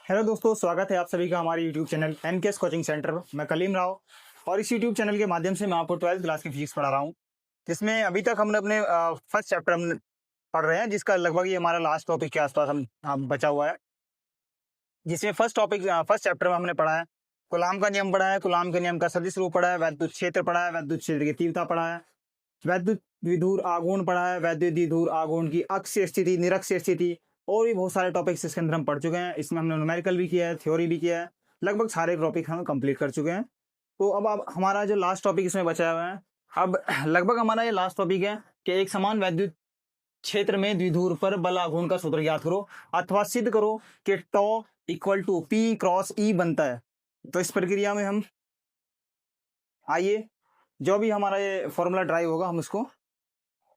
Hello दोस्तों, स्वागत है आप सभी का हमारे YouTube channel NKS coaching centre में। मैं कलीम राव और इस यूट्यूब चैनल के माध्यम से मैं आपको 12th क्लास की फिजिक्स पढ़ा रहा हूँ, जिसमें अभी तक हमने अपने फर्स्ट चैप्टर हम पढ़ रहे हैं, जिसका लगभग ये हमारा लास्ट टॉपिक के आसपास हम बचा हुआ है। जिसमें फर्स्ट चैप्टर में हमने पढ़ा है कूलाम का नियम पढ़ा है, कूलाम के नियम का सदिश रूप पढ़ा है, वैद्युत क्षेत्र पढ़ा है, वैद्युत क्षेत्र की तीव्रता पढ़ा है, वैद्युत विधुर आघूर्ण पढ़ा है, वैद्युत विधुर आघूर्ण की अक्षीय स्थिति, निरक्षीय स्थिति और भी बहुत सारे टॉपिक्स इसके अंदर हम पढ़ चुके हैं। इसमें हमने न्यूमेरिकल भी किया है, थ्योरी भी किया है, लगभग सारे टॉपिक हम कंप्लीट कर चुके हैं। तो अब हमारा जो लास्ट टॉपिक इसमें बचा हुआ है, अब लगभग हमारा ये लास्ट टॉपिक है कि एक समान वैद्युत क्षेत्र में द्विध्रुव पर बल आघूर्ण का सूत्र ज्ञात करो अथवा सिद्ध करो कि टॉ इक्वल टू पी क्रॉस ई बनता है। तो इस प्रक्रिया में हम आइए जो भी हमारा ये फॉर्मूला ड्राइव होगा हम उसको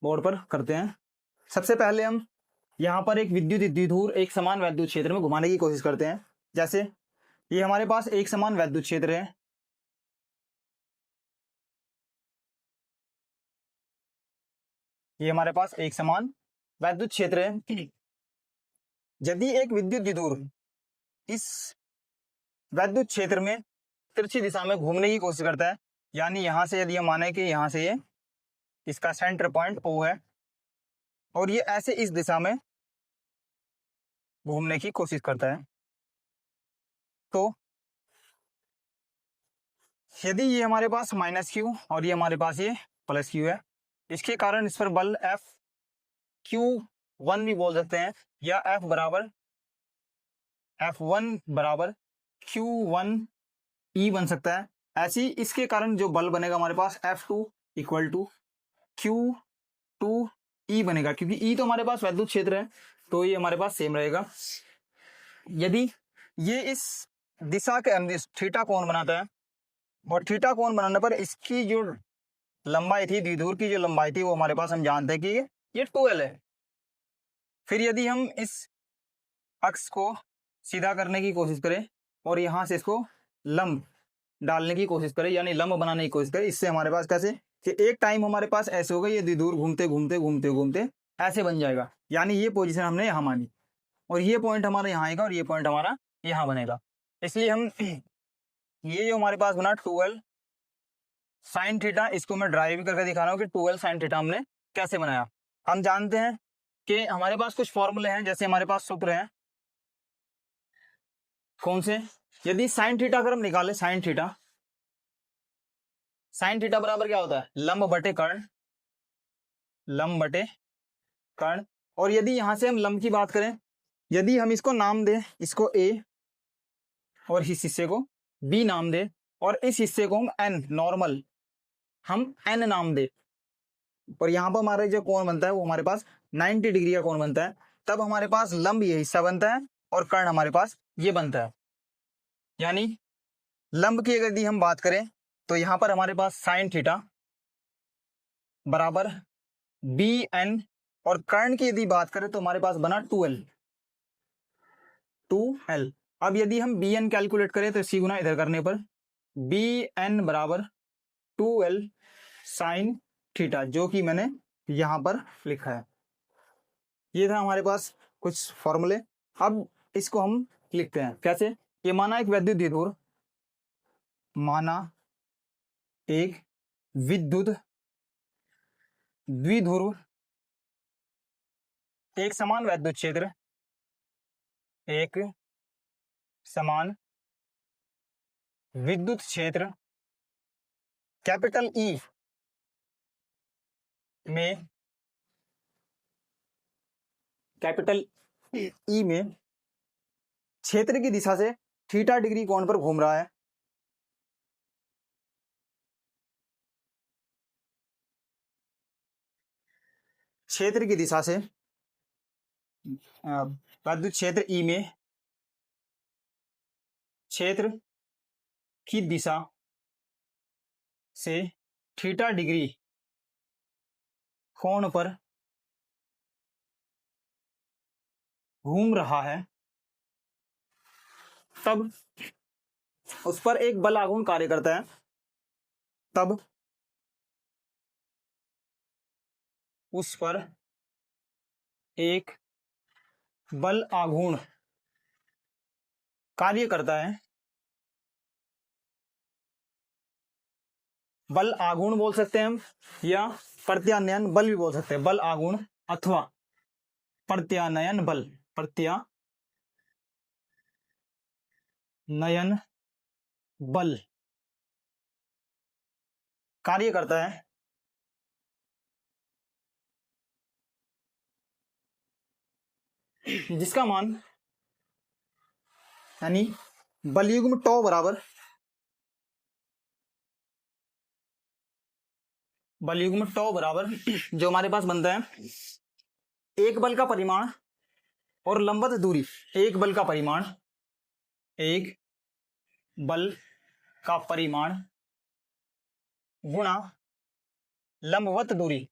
बोर्ड पर करते हैं। सबसे पहले हम यहाँ पर एक विद्युत द्विध्रुव एक समान वैद्युत क्षेत्र में घुमाने की कोशिश करते हैं। जैसे ये हमारे पास एक समान वैद्युत क्षेत्र है, ये हमारे पास एक समान वैद्युत क्षेत्र है। यदि एक विद्युत द्विध्रुव इस वैद्युत क्षेत्र में तिरछी दिशा में घूमने की कोशिश करता है, यानी यहां से यदि हम माने कि यहां से ये इसका सेंटर पॉइंट O है और ये ऐसे इस दिशा में घूमने की कोशिश करता है, तो यदि ये हमारे पास -Q और ये हमारे पास ये +Q है, इसके कारण इस पर बल F(Q1) भी बोल सकते हैं, या F1 बराबर Q1E बन सकता है। ऐसे ही इसके कारण जो बल बनेगा हमारे पास F2 इक्वल टू Q2E बनेगा, क्योंकि E तो हमारे पास वैद्युत क्षेत्र है, तो ये हमारे पास सेम रहेगा। यदि ये इस दिशा के अंदर थीटा कोण बनाता है और थीटा कोण बनाने पर इसकी जो लंबाई थी, द्विध्रुव की जो लंबाई थी, वो हमारे पास हम जानते हैं कि ये 2L है। फिर यदि हम इस अक्ष को सीधा करने की कोशिश करें और यहां से इसको लंब डालने की कोशिश करें, यानी लंब बनाने की कोशिश करें, इससे हमारे पास कैसे कि एक टाइम हमारे पास ऐसे होगा, ये द्विध्रुव घूमते घूमते घूमते घूमते ऐसे बन जाएगा, यानी ये पोजीशन हमने यहाँ मानी और ये पॉइंट हमारा यहाँ आएगा और ये पॉइंट हमारा यहाँ बनेगा। इसलिए हम ये जो हमारे पास बना 2L साइन थीटा, इसको मैं ड्राइव करके दिखा रहा हूँ कि 2L साइन थीटा हमने कैसे बनाया। हम जानते हैं कि हमारे पास कुछ फॉर्मूले हैं, जैसे हमारे पास सूत्र हैं, कौन से, यदि साइन थीटा अगर हम निकालें, साइन थीटा बराबर क्या होता है, लंब बटे कर्ण, लंब बटे कर्ण। और यदि यहां से हम लंब की बात करें, यदि हम इसको नाम दें, इसको A और इस हिस्से को B नाम दे और इस हिस्से को हम N नॉर्मल हम N नाम दे, और यहाँ पर हमारा जो कोण बनता है वो हमारे पास 90 डिग्री का कोण बनता है, तब हमारे पास लंब ये हिस्सा बनता है और कर्ण हमारे पास ये बनता है। यानी लंब की अगर यदि हम बात करें तो यहाँ पर हमारे पास साइन थीटा बराबर BN, और कर्ण की यदि बात करें तो हमारे पास बना 2L। अब यदि हम BN कैलकुलेट करें तो C गुना इधर करने पर BN बराबर 2L साइन थीटा, जो कि मैंने यहां पर लिखा है। ये था हमारे पास कुछ फॉर्मूले। अब इसको हम लिखते हैं कैसे। ये माना एक विद्युत द्विध्रुव, माना एक विद्युत द्विध्रुव एक समान वैद्युत क्षेत्र, एक समान विद्युत क्षेत्र कैपिटल E में, कैपिटल E में क्षेत्र की दिशा से थीटा डिग्री कोण पर घूम रहा है। क्षेत्र की दिशा से विद्युत क्षेत्र E में क्षेत्र की दिशा से थीटा डिग्री कोण पर घूम रहा है, तब उस पर एक बल आघूर्ण कार्य करता है, तब उस पर एक बल आघूर्ण कार्य करता है, बल आघूर्ण बोल सकते हैं हम, या प्रत्यानयन बल भी बोल सकते हैं, बल आघूर्ण अथवा प्रत्यानयन बल, प्रत्यानयन बल कार्य करता है जिसका मान, यानी बलयुग्म टॉ बराबर, बलयुग्म टॉ बराबर जो हमारे पास बनता है एक बल का परिमाण और लंबवत दूरी, एक बल का परिमाण, एक बल का परिमाण गुणा लंबवत दूरी,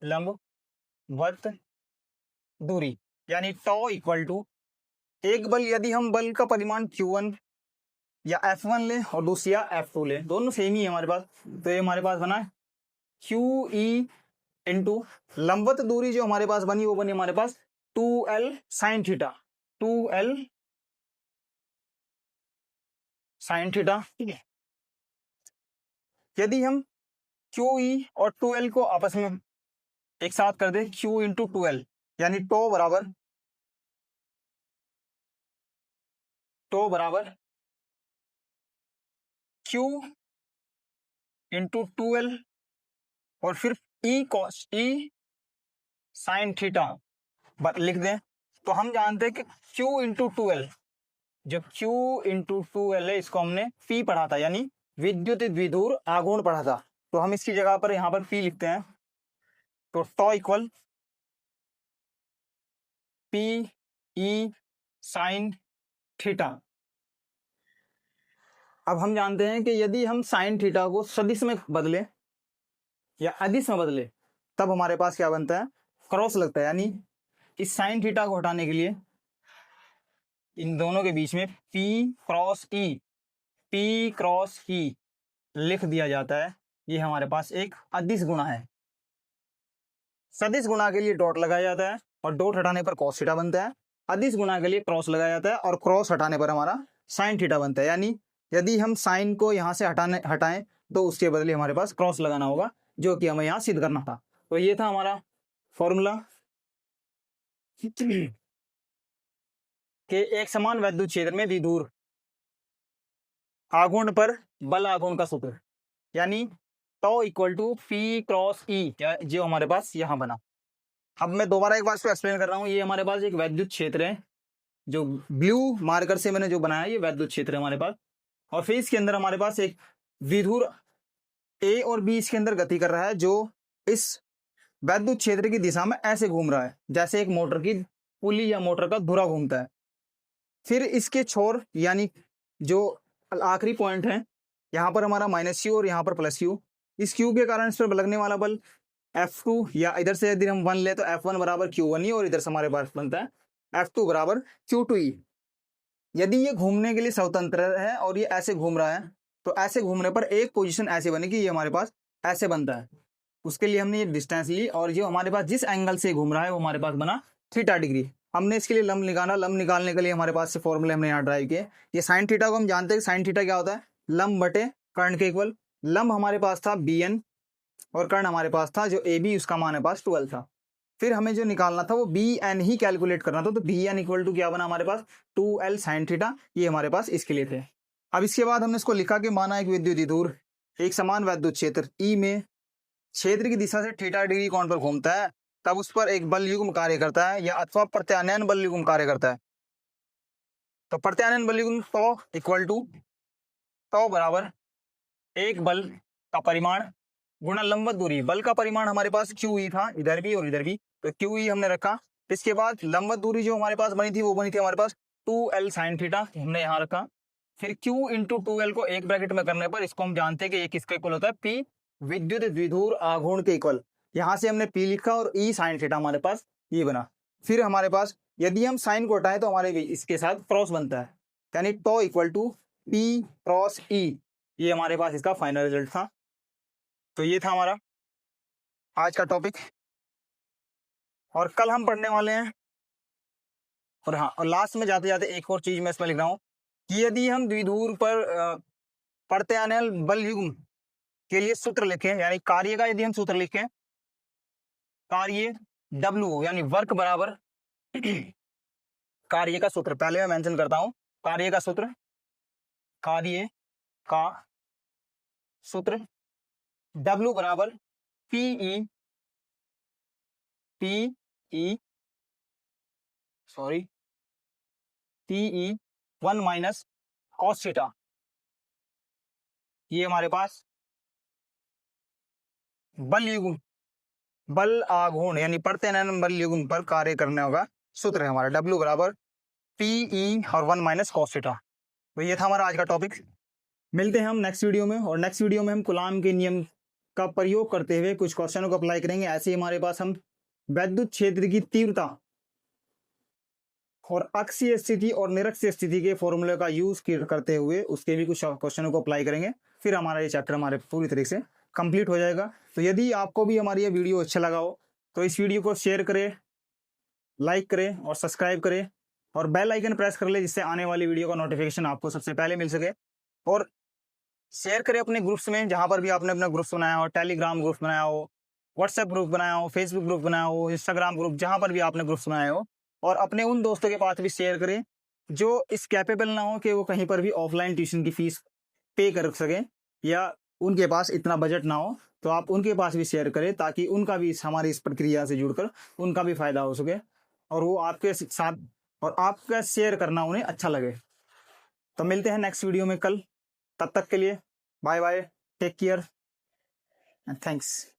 लंबवत दूरी, यानी टॉ इक्वल टू एक बल, यदि हम बल का परिमाण Q1 या F1 लें और दूसरी या F2 लें, दोनों सेम ही है हमारे पास, तो ये हमारे पास बना QE इंटू लंबवत दूरी जो हमारे पास बनी वो बनी हमारे पास 2L sine theta, 2L sine theta. ठीक है, यदि हम QE और 2L को आपस में एक साथ कर दे, Q इंटू 2L, यानी टो बराबर Q इंटू 2L और फिर E साइन थीटा लिख दें, तो हम जानते हैं कि Q इंटू 2L, जो Q इंटू 2L है इसको हमने P पढ़ा था, यानी विद्युत द्विध्रुव आघूर्ण पढ़ा था, तो हम इसकी जगह पर यहाँ पर P लिखते हैं, तो टॉ इक्वल PE साइन थीटा। अब हम जानते हैं कि यदि हम साइन थीटा को सदिश में बदले या अदिश में बदले तब हमारे पास क्या बनता है, क्रॉस लगता है, यानी इस साइन थीटा को हटाने के लिए इन दोनों के बीच में P क्रॉस E लिख दिया जाता है। ये हमारे पास एक अदिश गुणा है। सदिश गुणा के लिए डॉट लगाया जाता है और डॉट हटाने पर cos थीटा बनता है। अदिश गुणा के लिए क्रॉस लगाया जाता है और क्रॉस हटाने पर हमारा साइन थीटा बनता है, यानी यदि हम साइन को यहाँ से हटाएं तो उसके बदले हमारे पास क्रॉस लगाना होगा, जो कि हमें यहाँ सिद्ध करना था। तो ये था हमारा फॉर्मूला कि एक समान वैद्युत क्षेत्र में द्विध्रुव आघूर्ण पर बल आघूर्ण का सूत्र, यानी tau equal to P cross E, जो हमारे पास यहाँ बना। अब मैं दोबारा एक बार इसको एक्सप्लेन कर रहा हूँ। ये हमारे पास एक वैद्युत क्षेत्र है, जो ब्लू मार्कर से मैंने जो बनाया ये वैद्युत क्षेत्र है हमारे पास, और फिर इसके अंदर हमारे पास एक द्विध्रुव A और B इसके अंदर गति कर रहा है, जो इस वैद्युत क्षेत्र की दिशा में ऐसे घूम रहा है जैसे एक मोटर की पुली या मोटर का धुरा घूमता है। फिर इसके छोर यानी जो आखिरी पॉइंट है यहाँ पर हमारा -Q और यहाँ पर +Q, इस Q के कारण इस पर लगने वाला बल F2, या इधर से यदि हम 1 ले तो F1 बराबर Q1E और इधर से हमारे पास बनता है F2 बराबर Q2E। यदि ये घूमने के लिए स्वतंत्र है और ये ऐसे घूम रहा है तो ऐसे घूमने पर एक पोजीशन ऐसे बनेगी, ये हमारे पास ऐसे बनता है। उसके लिए हमने ये डिस्टेंस ली और जो हमारे पास जिस एंगल से घूम रहा है वो हमारे पास बना थीटा डिग्री। हमने इसके लिए लंब निकाला, लंब निकालने के लिए हमारे पास से फॉर्मूले हमने यहाँ ड्राइव किए। ये साइन थीटा को हम जानते हैं, साइन थीटा क्या होता है, लंब बटे कर्ण के इक्वल। लंब हमारे पास था BN और कर्ण हमारे पास था जो AB, उसका मान हमारे पास 12 था। फिर हमें जो निकालना था वो BN ही कैलकुलेट करना था, तो BN इक्वल टू क्या बना हमारे पास 2L साइन थीटा, ये हमारे पास इसके लिए थे। अब इसके बाद हमने इसको लिखा कि माना एक विद्युत द्विध्रुव एक समान वैद्युत क्षेत्र E में क्षेत्र की दिशा से थीटा डिग्री कोण पर घूमता है, तब उस पर एक बल युग्म कार्य करता है या अथवा प्रत्यानयन बल युग्म कार्य करता है। तो प्रत्यानयन बल युग्म टॉ इक्वल टू टॉ बराबर एक बल का परिमाण गुणा लंबवत दूरी। बल का परिमाण हमारे पास QE था, इधर भी और इधर भी, तो QE हमने रखा। इसके बाद लंबवत दूरी जो हमारे पास बनी थी वो बनी थी हमारे पास 2L साइन थीटा, हमने यहाँ रखा। फिर Q इंटू 2L को एक ब्रैकेट में करने पर इसको हम जानते हैं कि ये किसका इक्वल होता है, P विद्युत द्विध्रुव आघूर्ण के इक्वल। यहाँ से हमने P लिखा और E साइन थीटा हमारे पास ये बना। फिर हमारे पास यदि हम साइन को हटाएं तो हमारे इसके साथ क्रॉस बनता है, यानी tau equal to P cross E, ये हमारे पास इसका फाइनल रिजल्ट था। तो ये था हमारा आज का टॉपिक, और कल हम पढ़ने वाले हैं और हाँ, और लास्ट में जाते जाते एक और चीज मैं इसमें लिख रहा हूँ कि यदि हम द्विध्रुव पर पड़ते आने वाले बल युग्म के लिए सूत्र लिखें, यानी कार्य का यदि हम सूत्र लिखें, कार्य W यानी वर्क बराबर कार्य का सूत्र, पहले मैं मेंशन करता हूं कार्य का सूत्र, कार्य का सूत्र W बराबर PE PE 1 minus cos theta. ये हमारे पास बल युग्म, बल आघूर्ण यानी पड़ते आने बल युग्म पर कार्य करने होगा सूत्र है हमारा W बराबर PE और 1 माइनस cos थीटा। तो ये था हमारा आज का टॉपिक। मिलते हैं हम नेक्स्ट वीडियो में, और नेक्स्ट वीडियो में हम कूलाम के नियम का प्रयोग करते हुए कुछ क्वेश्चनों को अप्लाई करेंगे। ऐसे ही हमारे पास हम वैद्युत क्षेत्र की तीव्रता और अक्षीय स्थिति और निरक्षीय स्थिति के फॉर्मूले का यूज करते हुए उसके भी कुछ क्वेश्चनों को अप्लाई करेंगे। फिर हमारा ये चैप्टर हमारे पूरी तरीके से कंप्लीट हो जाएगा। तो यदि आपको भी हमारी ये वीडियो अच्छा लगा हो तो इस वीडियो को शेयर करें, लाइक करें और सब्सक्राइब करें और बेल आइकन प्रेस कर ले, जिससे आने वाली वीडियो का नोटिफिकेशन आपको सबसे पहले मिल सके। और शेयर करें अपने ग्रुप्स में, जहां पर भी आपने अपना ग्रुप्स बनाया हो, टेलीग्राम ग्रुप बनाया हो, व्हाट्सएप ग्रुप बनाया हो, फेसबुक ग्रुप बनाया हो, इंस्टाग्राम ग्रुप, जहां पर भी आपने ग्रुप्स बनाए हो। और अपने उन दोस्तों के पास भी शेयर करें जो इस कैपेबल ना हो कि वो कहीं पर भी ऑफलाइन ट्यूशन की फीस पे कर सकें, या उनके पास इतना बजट ना हो, तो आप उनके पास भी शेयर करें ताकि उनका भी हमारी इस प्रक्रिया से जुड़कर उनका भी फायदा हो सके और वो आपके साथ, और आपका शेयर करना उन्हें अच्छा लगे। तो मिलते हैं नेक्स्ट वीडियो में कल, तब तक के लिए bye bye, take care and thanks.